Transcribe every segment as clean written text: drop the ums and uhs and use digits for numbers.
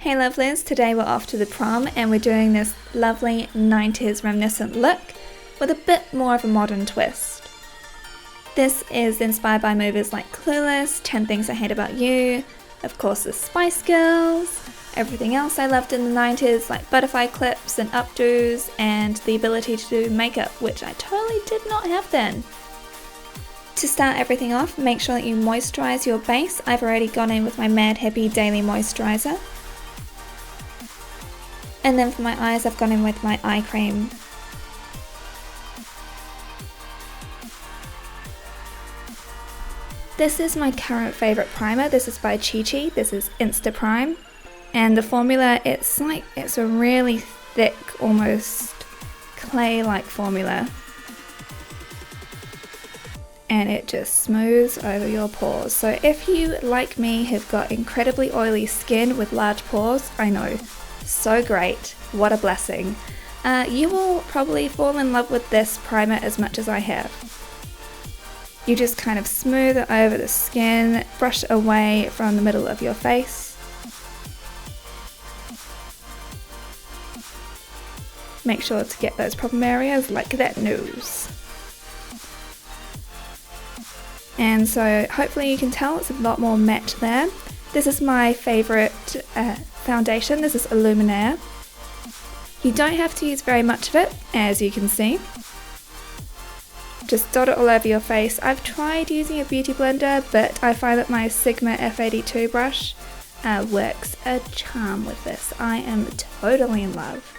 Hey lovelies, today we're off to the prom and we're doing this lovely 90s reminiscent look with a bit more of a modern twist. This is inspired by movies like Clueless, 10 Things I Hate About You, of course the Spice Girls, everything else I loved in the 90s like butterfly clips and updos, and the ability to do makeup, which I totally did not have then. To start everything off, make sure that you moisturize your base. I've already gone in with my Mad Hippie Daily Moisturiser. And then for my eyes, I've gone in with my eye cream. This is my current favourite primer. This is by Chichi. This is Insta Prime. And the formula, it's a really thick, almost clay-like formula. And it just smooths over your pores. So if you, like me, have got incredibly oily skin with large pores, I know, so great, what a blessing. You will probably fall in love with this primer as much as I have. You just kind of smooth it over the skin, brush it away from the middle of your face. Make sure to get those problem areas like that nose. And so hopefully you can tell it's a lot more matte there. This is my favourite foundation. This is Illuminare. You don't have to use very much of it, as you can see. Just dot it all over your face. I've tried using a beauty blender, but I find that my Sigma F82 brush works a charm with this. I am totally in love.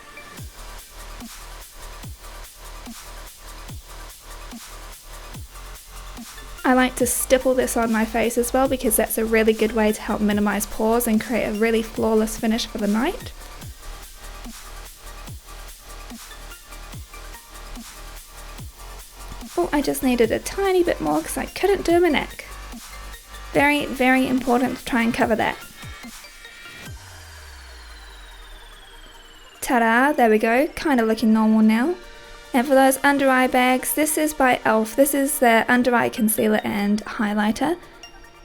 I like to stipple this on my face as well because that's a really good way to help minimize pores and create a really flawless finish for the night. Oh, I just needed a tiny bit more because I couldn't do my neck. Very, very important to try and cover that. Ta-da, there we go, kind of looking normal now. And for those under eye bags, this is by E.L.F. This is their under eye concealer and highlighter.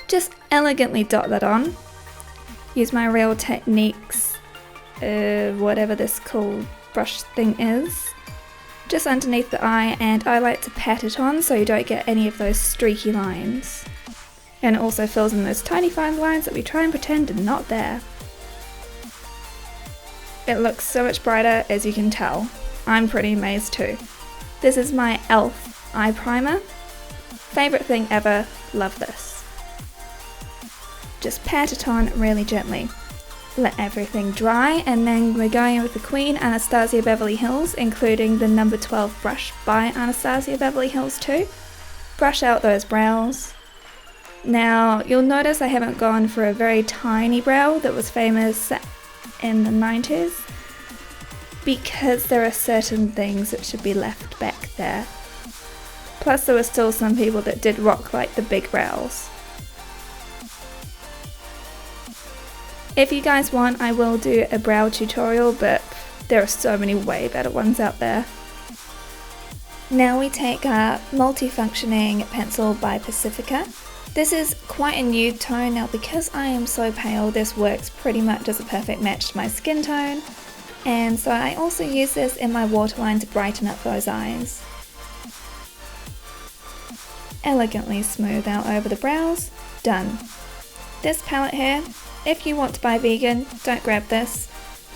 Just elegantly dot that on. Use my Real Techniques, whatever this cool brush thing is, just underneath the eye, and I like to pat it on so you don't get any of those streaky lines. And it also fills in those tiny fine lines that we try and pretend are not there. It looks so much brighter, as you can tell. I'm pretty amazed too. This is my E.L.F. eye primer. Favorite thing ever, love this. Just pat it on really gently. Let everything dry, and then we're going in with the Queen Anastasia Beverly Hills, including the number 12 brush by Anastasia Beverly Hills too. Brush out those brows. Now you'll notice I haven't gone for a very tiny brow that was famous in the 90s. Because there are certain things that should be left back there. Plus there were still some people that did rock like the big brows. If you guys want, I will do a brow tutorial, but there are so many way better ones out there. Now we take our multifunctioning pencil by Pacifica. This is quite a nude tone. Now because I am so pale, this works pretty much as a perfect match to my skin tone. And so I also use this in my waterline to brighten up those eyes. Elegantly smooth out over the brows. Done. This palette here, if you want to buy vegan, don't grab this.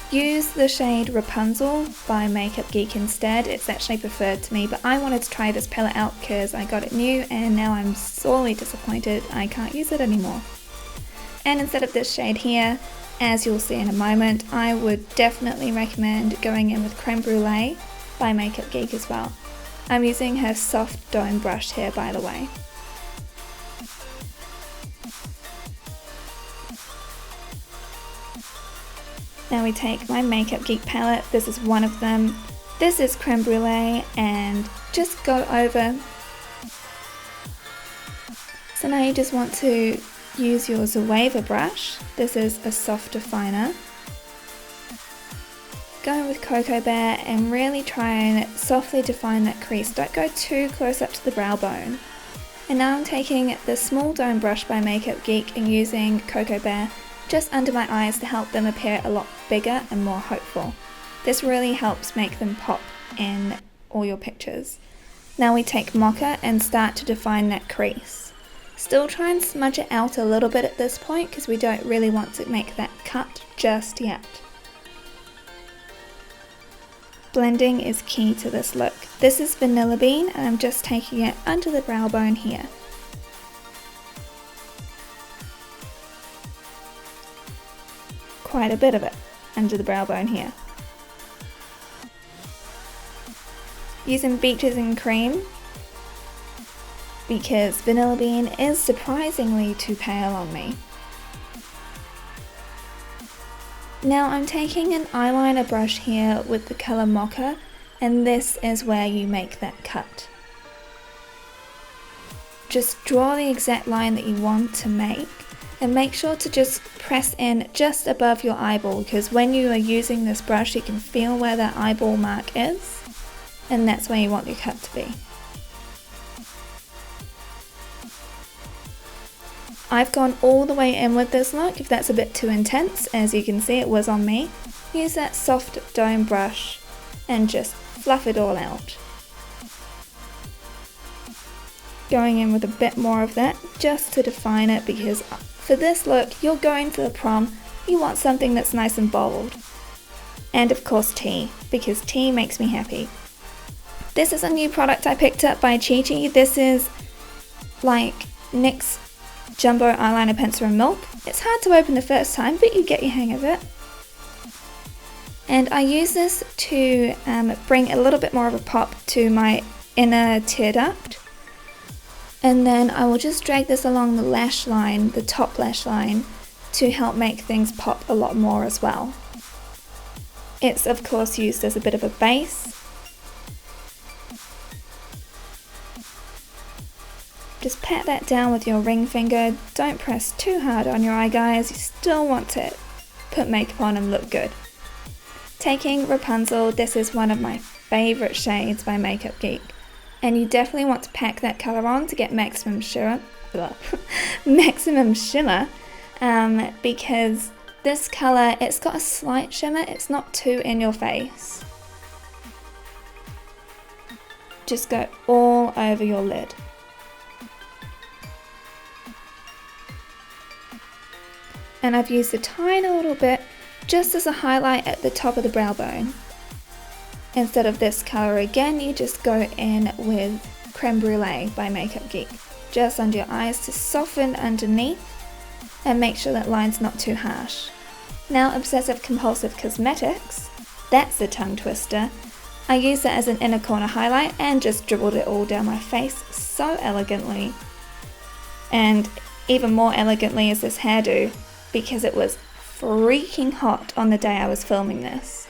Use the shade Rapunzel by Makeup Geek instead. It's actually preferred to me, but I wanted to try this palette out because I got it new and now I'm sorely disappointed I can't use it anymore. And instead of this shade here, as you'll see in a moment, I would definitely recommend going in with Creme Brulee by Makeup Geek as well. I'm using her soft dome brush here, by the way. Now we take my Makeup Geek palette, this is one of them. This is Creme Brulee, and just go over. So now you just want to use your Zoeva brush. This is a soft definer. Go with Cocoa Bear and really try and softly define that crease. Don't go too close up to the brow bone. And now I'm taking the small dome brush by Makeup Geek and using Cocoa Bear just under my eyes to help them appear a lot bigger and more hopeful. This really helps make them pop in all your pictures. Now we take Mocha and start to define that crease. Still try and smudge it out a little bit at this point because we don't really want to make that cut just yet. Blending is key to this look. This is Vanilla Bean and I'm just taking it under the brow bone here. Quite a bit of it under the brow bone here. Using Beaches and Cream because Vanilla Bean is surprisingly too pale on me. Now I'm taking an eyeliner brush here with the colour Mocha, and this is where you make that cut. Just draw the exact line that you want to make and make sure to just press in just above your eyeball, because when you are using this brush you can feel where that eyeball mark is, and that's where you want your cut to be. I've gone all the way in with this look. If that's a bit too intense, as you can see it was on me, use that soft dome brush and just fluff it all out. Going in with a bit more of that just to define it, because for this look you're going to the prom, you want something that's nice and bold. And of course tea, because tea makes me happy. This is a new product I picked up by Chichi. This is like NYX Jumbo Eyeliner Pencil and Milk. It's hard to open the first time, but you get your hang of it. And I use this to bring a little bit more of a pop to my inner tear duct. And then I will just drag this along the lash line, the top lash line, to help make things pop a lot more as well. It's of course used as a bit of a base. Just pat that down with your ring finger. Don't press too hard on your eye, guys. You still want to put makeup on and look good. Taking Rapunzel, this is one of my favourite shades by Makeup Geek. And you definitely want to pack that colour on to get maximum shimmer. Because this colour, it's got a slight shimmer. It's not too in your face. Just go all over your lid. And I've used a tiny little bit just as a highlight at the top of the brow bone. Instead of this colour again, you just go in with Creme Brulee by Makeup Geek, just under your eyes to soften underneath and make sure that line's not too harsh. Now Obsessive Compulsive Cosmetics, that's the tongue twister. I used that as an inner corner highlight and just dribbled it all down my face so elegantly. And even more elegantly is this hairdo, because it was freaking hot on the day I was filming this.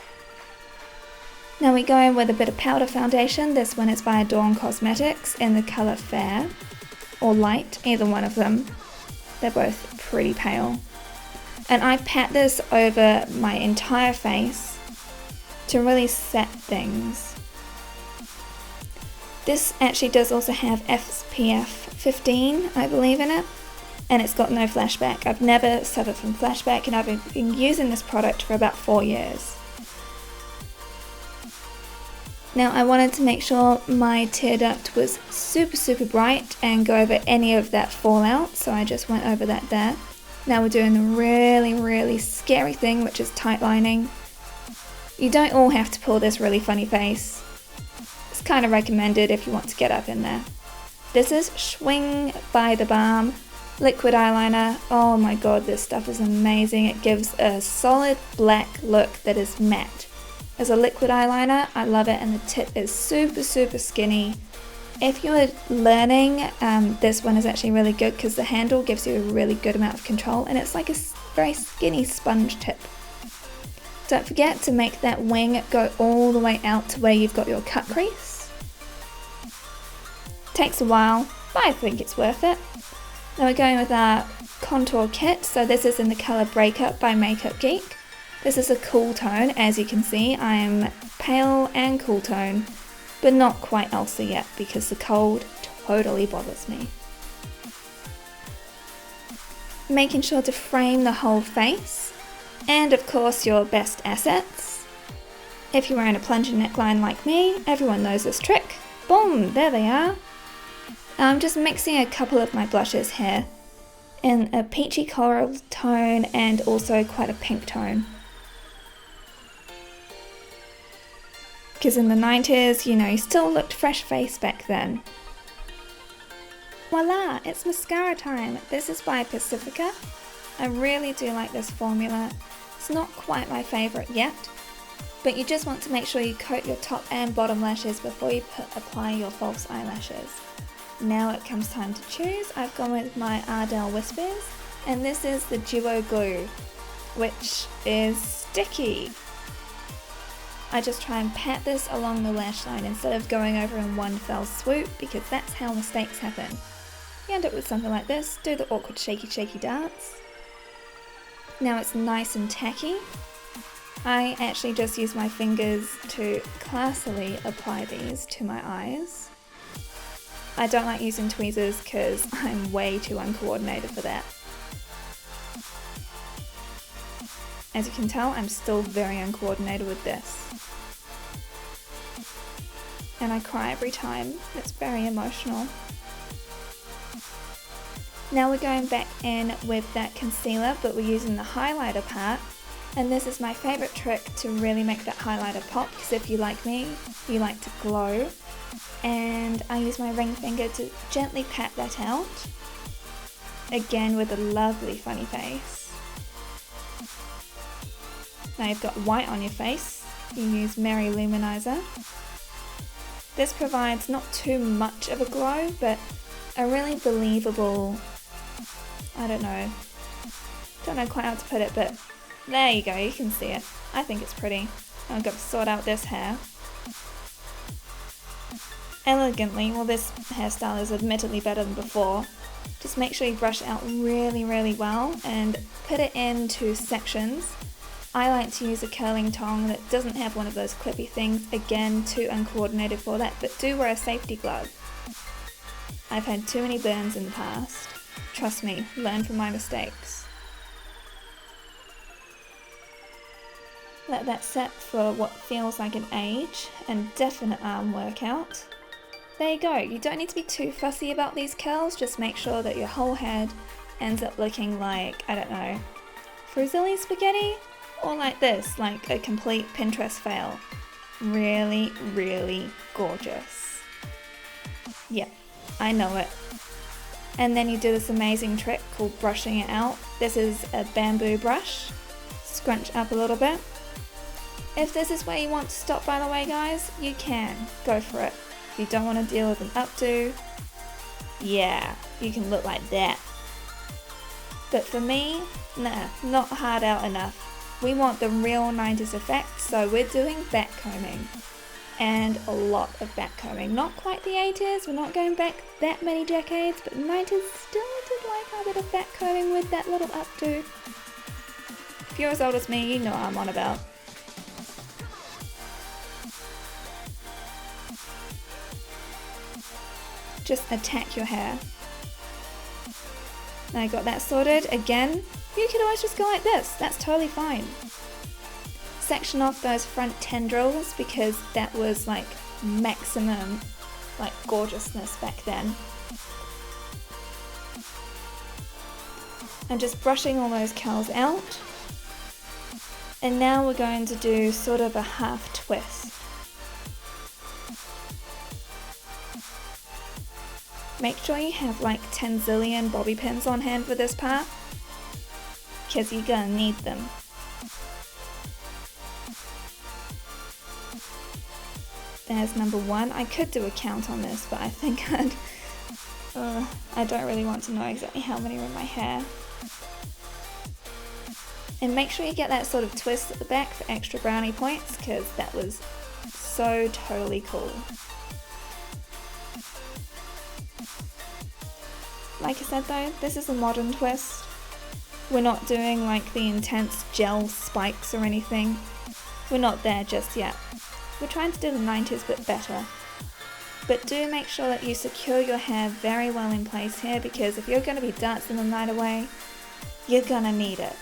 Now we go in with a bit of powder foundation. This one is by Adorn Cosmetics in the colour Fair or Light, either one of them. They're both pretty pale. And I pat this over my entire face to really set things. This actually does also have SPF 15, I believe, in it. And it's got no flashback. I've never suffered from flashback, and I've been using this product for about 4 years. Now I wanted to make sure my tear duct was super bright and go over any of that fallout, so I just went over that there. Now we're doing the really scary thing, which is tight lining. You don't all have to pull this really funny face. It's kind of recommended if you want to get up in there. This is Schwing by The Balm liquid eyeliner. Oh my god, this stuff is amazing. It gives a solid black look that is matte. As a liquid eyeliner, I love it, and the tip is super skinny. If you're learning, this one is actually really good because the handle gives you a really good amount of control, and it's like a very skinny sponge tip. Don't forget to make that wing go all the way out to where you've got your cut crease. Takes a while, but I think it's worth it. Now we're going with our contour kit, so this is in the colour Breakup by Makeup Geek. This is a cool tone, as you can see. I am pale and cool tone, but not quite Elsa yet because the cold totally bothers me. making sure to frame the whole face, and of course your best assets. If you're wearing a plunger neckline like me, everyone knows this trick. Boom, there they are. I'm just mixing a couple of my blushes here in a peachy coral tone and also quite a pink tone. Because in the 90s, you know, you still looked fresh faced back then. Voila, it's mascara time. This is by Pacifica. I really do like this formula. It's not quite my favourite yet, but you just want to make sure you coat your top and bottom lashes before you apply your false eyelashes. Now it comes time to choose. I've gone with my Ardell Whispers, and this is the Duo Glue, which is sticky. I just try and pat this along the lash line instead of going over in one fell swoop, because that's how mistakes happen. You end up with something like this, do the awkward shaky dance. Now it's nice and tacky. I actually just use my fingers to classily apply these to my eyes. I don't like using tweezers because I'm way too uncoordinated for that. As you can tell, I'm still very uncoordinated with this. And I cry every time. It's very emotional. Now we're going back in with that concealer, but we're using the highlighter part. And this is my favourite trick to really make that highlighter pop, because if you like me, you like to glow. And I use my ring finger to gently pat that out. Again with a lovely funny face. Now you've got white on your face, you use Merry Luminizer. This provides not too much of a glow, but a really believable, I don't know quite how to put it, but there you go, you can see it. I think it's pretty. I've got to sort out this hair. Elegantly, well, this hairstyle is admittedly better than before. Just make sure you brush it out really well and put it into sections. I like to use a curling tong that doesn't have one of those clippy things, again too uncoordinated for that, but do wear a safety glove. I've had too many burns in the past. Trust me, learn from my mistakes. Let that set for what feels like an age and definite arm workout. There you go, you don't need to be too fussy about these curls, just make sure that your whole head ends up looking like, I don't know, fusilli spaghetti? Or like this, like a complete Pinterest fail. Really gorgeous. Yep, I know it. And then you do this amazing trick called brushing it out. This is a bamboo brush. Scrunch up a little bit. If this is where you want to stop, by the way, guys, you can. Go for it. If you don't want to deal with an updo, yeah, you can look like that. But for me, nah, not hard out enough. We want the real 90s effect, so we're doing back combing. And a lot of back combing. Not quite the 80s, we're not going back that many decades, but the 90s still did like a bit of back combing with that little updo. If you're as old as me, you know what I'm on about. Just attack your hair. Now I got that sorted. Again, you could always just go like this. That's totally fine. Section off those front tendrils because that was like maximum like gorgeousness back then. I'm just brushing all those curls out. And now we're going to do sort of a half twist. Make sure you have like 10 zillion bobby pins on hand for this part, because you're gonna need them. There's number one. I could do a count on this, but I think I don't really want to know exactly how many are in my hair. And make sure you get that sort of twist at the back for extra brownie points, because that was so totally cool. Like I said though, this is a modern twist. We're not doing like the intense gel spikes or anything. We're not there just yet. We're trying to do the 90s but better. But do make sure that you secure your hair very well in place here, because if you're going to be dancing the night away, you're gonna need it.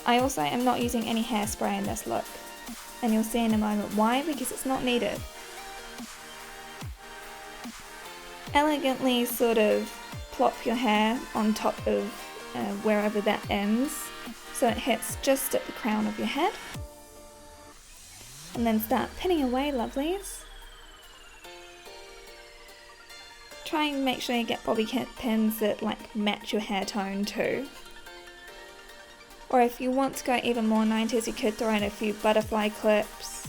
I also am not using any hairspray in this look, and you'll see in a moment why, because it's not needed. Elegantly sort of plop your hair on top of wherever that ends, so it hits just at the crown of your head. And then start pinning away, lovelies. Try and make sure you get bobby pins that like match your hair tone too. Or if you want to go even more 90s, you could throw in a few butterfly clips.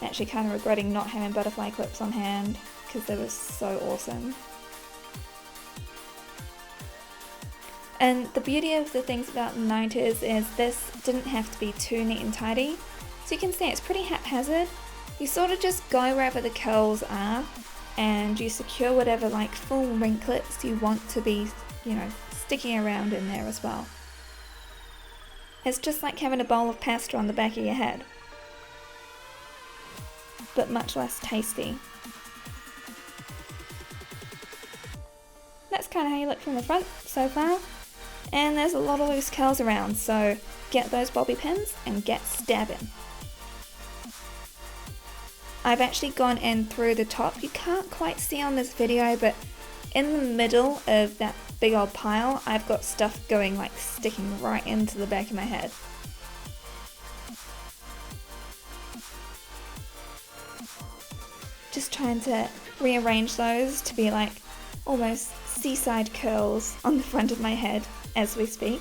Actually kind of regretting not having butterfly clips on hand because they were so awesome. And the beauty of the things about the 90s is this didn't have to be too neat and tidy. So you can see it's pretty haphazard. You sort of just go wherever the curls are and you secure whatever like full ringlets you want to be, you know, sticking around in there as well. It's just like having a bowl of pasta on the back of your head, but much less tasty. That's kind of how you look from the front so far. And there's a lot of loose curls around, so get those bobby pins and get stabbing. I've actually gone in through the top. You can't quite see on this video, but in the middle of that big old pile, I've got stuff going like sticking right into the back of my head. Just trying to rearrange those to be like almost seaside curls on the front of my head as we speak.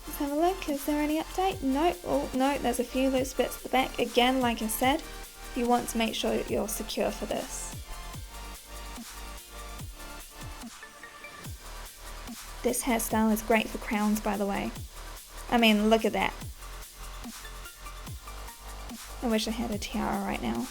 Let's have a look, is there any update? No, oh no, there's a few loose bits at the back. Again, like I said, you want to make sure that you're secure for this. This hairstyle is great for crowns, by the way. I mean, look at that. I wish I had a tiara right now.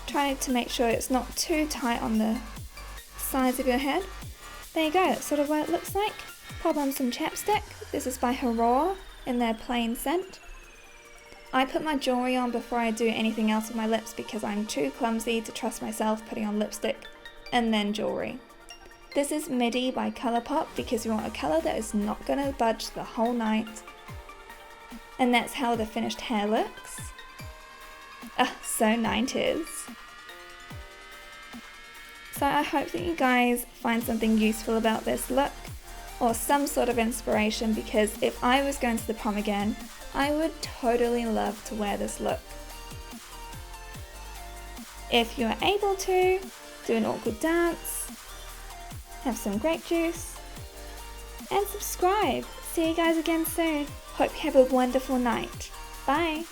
Try to make sure it's not too tight on the sides of your head. There you go, that's sort of what it looks like. Pop on some chapstick. This is by Hurrah in their plain scent. I put my jewellery on before I do anything else with my lips because I'm too clumsy to trust myself putting on lipstick and then jewellery. This is Midi by Colourpop because you want a colour that is not going to budge the whole night. And that's how the finished hair looks. So 90s. So I hope that you guys find something useful about this look or some sort of inspiration, because if I was going to the prom again, I would totally love to wear this look. If you are able to, do an awkward dance, have some grape juice, and subscribe. See you guys again soon. Hope you have a wonderful night. Bye.